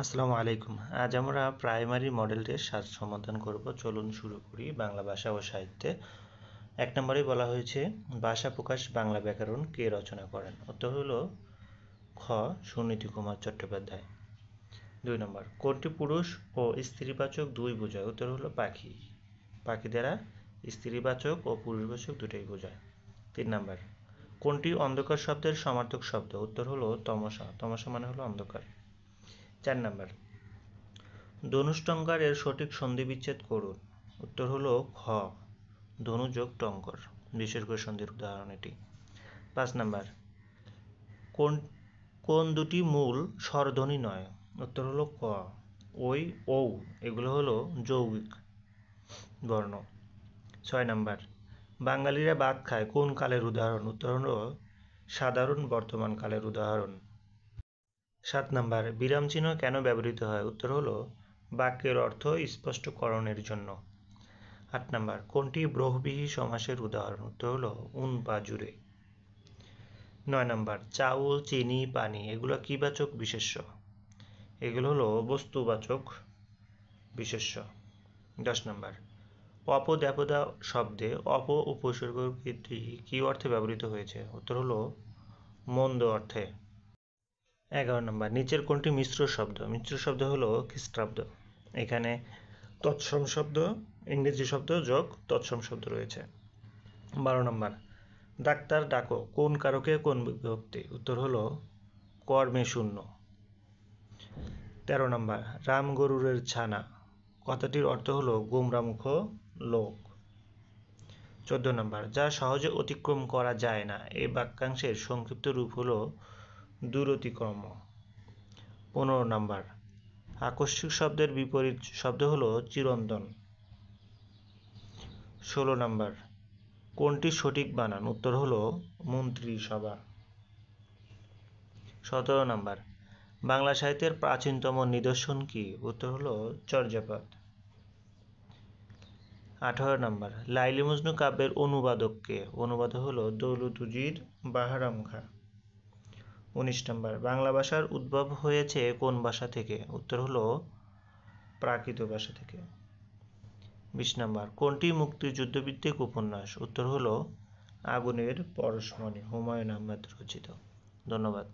আসসালামু আলাইকুম। আজ আমরা প্রাইমারি মডেল টেস্ট সমাধান করব। চলুন শুরু করি। বাংলা ভাষা ও সাহিত্যে 1 নম্বরে বলা হয়েছে ভাষা প্রকাশ বাংলা ব্যাকরণ কে রচনা করেন? উত্তর হলো খ. সুনীতি কুমার চট্টোপাধ্যায়। 2 নম্বর, কোনটি পুরুষ ও স্ত্রীবাচক দুই বোঝায়? উত্তর হলো পাখি। পাখি দ্বারা স্ত্রীবাচক ও পুরুষবাচক দুটোই বোঝায়। 3 নম্বর, কোনটি অন্ধকার শব্দের সমার্থক শব্দ? উত্তর হলো তমসা। তমসা মানে হলো অন্ধকার। 4 নম্বর, ধনুষ্টঙ্কার এর সঠিক সন্ধি বিচ্ছেদ করুন। উত্তর হলো খ. ধনু যোগ টঙ্কর বিসর্গ সন্ধির উদাহরণ এটি। 5 নম্বর, কোন দুটি মূল স্বরধ্বনি নয়? উত্তর হলো ক. ওই, ঔ এগুলো হলো যৌগিক বর্ণ। 6 নম্বর, বাঙালিরা ভাত খায় কোন কালের উদাহরণ? উত্তর হলো সাধারণ বর্তমান কালের উদাহরণ। 7 নম্বর, বিরাম চিহ্ন কেন ব্যবহৃত হয়? উত্তর হলো বাক্যের অর্থ স্পষ্টকরণের জন্য। 8 নম্বর, কোনটি বহুব্রীহি সমাসের উদাহরণ? উত্তর হলো উন বা জুড়ে। 9 নম্বর, চাউল, চিনি, পানি এগুলো কি বাচক বিশেষ্য? এগুলো হলো বস্তুবাচক বিশেষ্য। 10 নম্বর, অপদ্যাপদা শব্দে অপ উপসর্গটি কি অর্থে ব্যবহৃত হয়েছে? উত্তর হলো মন্দ অর্থে। 11 নম্বর, নিচের কোনটি মিশ্র শব্দ? মিশ্র শব্দ হলো খ্রিস্টাব্দ। এখানে তৎসম শব্দ, ইংরেজি শব্দ যোগ তৎসম শব্দ রয়েছে। 12 নম্বর, ডাক্তার ডাকো কোন কারকে কোন বিভক্তি? উত্তর হলো কর্মে শূন্য। 13 নম্বর, রাম গরুরের ছানা কথাটির অর্থ হলো গোমরামুখ লোক। 14 নম্বর, যা সহজে অতিক্রম করা যায় না এই বাক্যাংশের সংক্ষিপ্ত রূপ হলো দূরতিক্রম্য। 15 নম্বর, আকস্মিক শব্দের বিপরীত শব্দ হলো চিরন্তন। 16 নম্বর, কোনটি সঠিক বানান? উত্তর হলো মন্ত্রিসভা। 17 নম্বর, বাংলা সাহিত্যের প্রাচীনতম নিদর্শন কি? উত্তর হলো চর্যাপদ। 18 নম্বর, লাইলি মজনু কাব্যের অনুবাদক কে? অনুবাদক হলো দৌলত উজির বাহারাম খাঁ। 19 নম্বর, বাংলা ভাষার উদ্ভব হয়েছে কোন ভাষা থেকে? উত্তর হলো প্রাকৃত ভাষা থেকে। 20 নম্বর, কোনটি মুক্তিযুদ্ধভিত্তিক উপন্যাস? উত্তর হলো আগুনের পরশমণি হুমায়ুন আহমেদ রচিত। ধন্যবাদ।